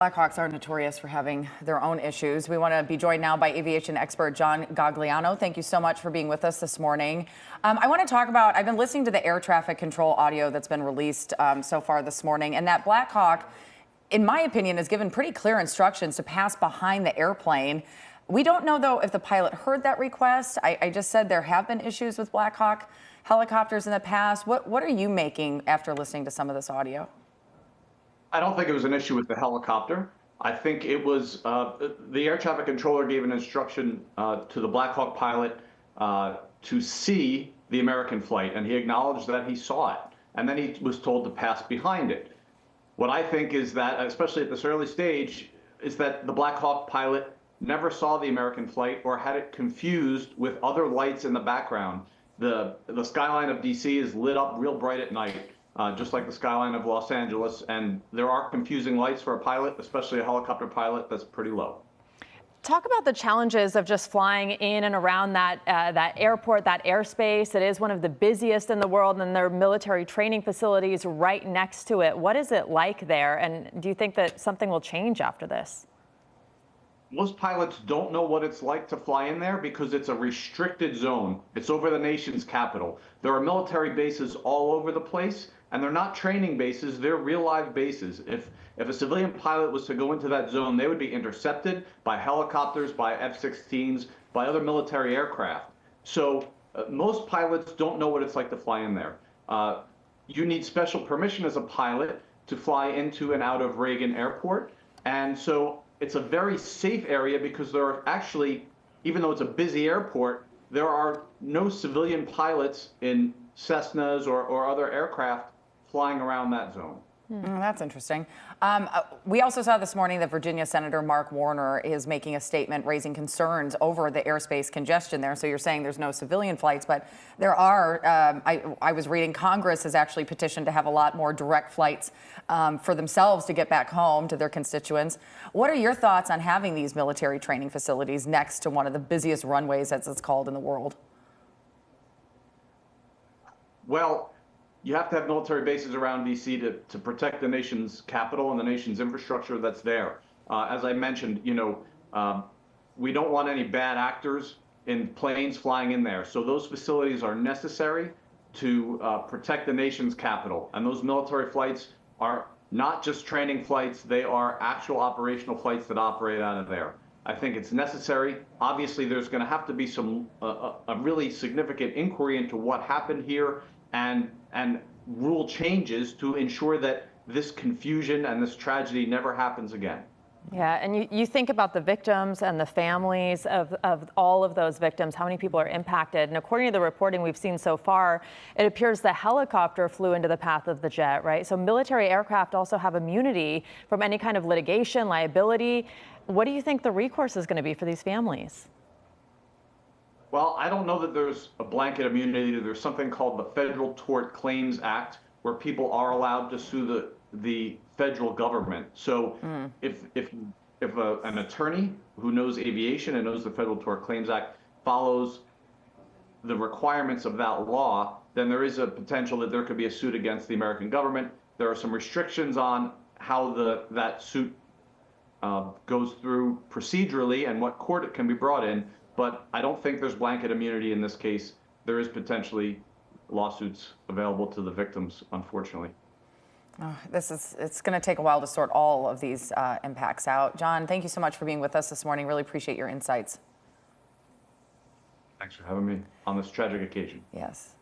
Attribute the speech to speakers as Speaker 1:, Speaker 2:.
Speaker 1: Blackhawks are notorious for having their own issues. We want to be joined now by aviation expert John Gagliano. Thank you so much for being with us this morning. I want to talk about, I've been listening to the air traffic control audio that's been released so far this morning, and that Blackhawk, in my opinion, has given pretty clear instructions to pass behind the airplane. We don't know, though, if the pilot heard that request. I just said there have been issues with Blackhawk helicopters in the past. What are you making after listening to some of this audio?
Speaker 2: I don't think it was an issue with the helicopter. I think it was the air traffic controller gave an instruction to the Black Hawk pilot to see the American flight, and he acknowledged that he saw it. And then he was told to pass behind it. What I think is that, especially at this early stage, is that the Black Hawk pilot never saw the American flight or had it confused with other lights in the background. The skyline of DC is lit up real bright at night. Just like the skyline of Los Angeles, and there are confusing lights for a pilot, especially a helicopter pilot that's pretty low.
Speaker 3: Talk about the challenges of just flying in and around that airport, that airspace. It is one of the busiest in the world, and there are military training facilities right next to it. What is it like there, and do you think that something will change after this?
Speaker 2: Most pilots don't know what it's like to fly in there because it's a restricted zone. It's over the nation's capital. There are military bases all over the place, and they're not training bases, they're real live bases. If a civilian pilot was to go into that zone, they would be intercepted by helicopters, by F-16s, by other military aircraft. So most pilots don't know what it's like to fly in there. You need special permission as a pilot to fly into and out of Regan Airport. And so it's a very safe area because there are actually, even though it's a busy airport, there are no civilian pilots in Cessnas or other aircraft flying around that zone.
Speaker 1: That's interesting. We also saw this morning that Virginia Senator Mark Warner is making a statement raising concerns over the airspace congestion there. So you're saying there's no civilian flights, but there are. I was reading Congress has actually petitioned to have a lot more direct flights for themselves to get back home to their constituents. What are your thoughts on having these military training facilities next to one of the busiest runways, as it's called, in the world?
Speaker 2: Well, you have to have military bases around D.C. to protect the nation's capital and the nation's infrastructure that's there. As I mentioned, we don't want any bad actors in planes flying in there. So those facilities are necessary to protect the nation's capital. And those military flights are not just training flights, they are actual operational flights that operate out of there. I think it's necessary. Obviously, there's going to have to be some a really significant inquiry into what happened here and rule changes to ensure that this confusion and this tragedy never happens again.
Speaker 3: Yeah, and you think about the victims and the families of all of those victims, how many people are impacted. And according to the reporting we've seen so far, it appears the helicopter flew into the path of the jet, right? So military aircraft also have immunity from any kind of litigation, liability. What do you think the recourse is going to be for these families?
Speaker 2: Well, I don't know that there's a blanket immunity. There's something called the Federal Tort Claims Act, where people are allowed to sue the federal government. So if an attorney who knows aviation and knows the Federal Tort Claims Act follows the requirements of that law, then there is a potential that there could be a suit against the American government. There are some restrictions on how that suit goes through procedurally and what court it can be brought in. But I don't think there's blanket immunity in this case. There is potentially lawsuits available to the victims, unfortunately.
Speaker 1: It's going to take a while to sort all of these impacts out. John, thank you so much for being with us this morning. Really appreciate your insights.
Speaker 2: Thanks for having me on this tragic occasion.
Speaker 1: Yes.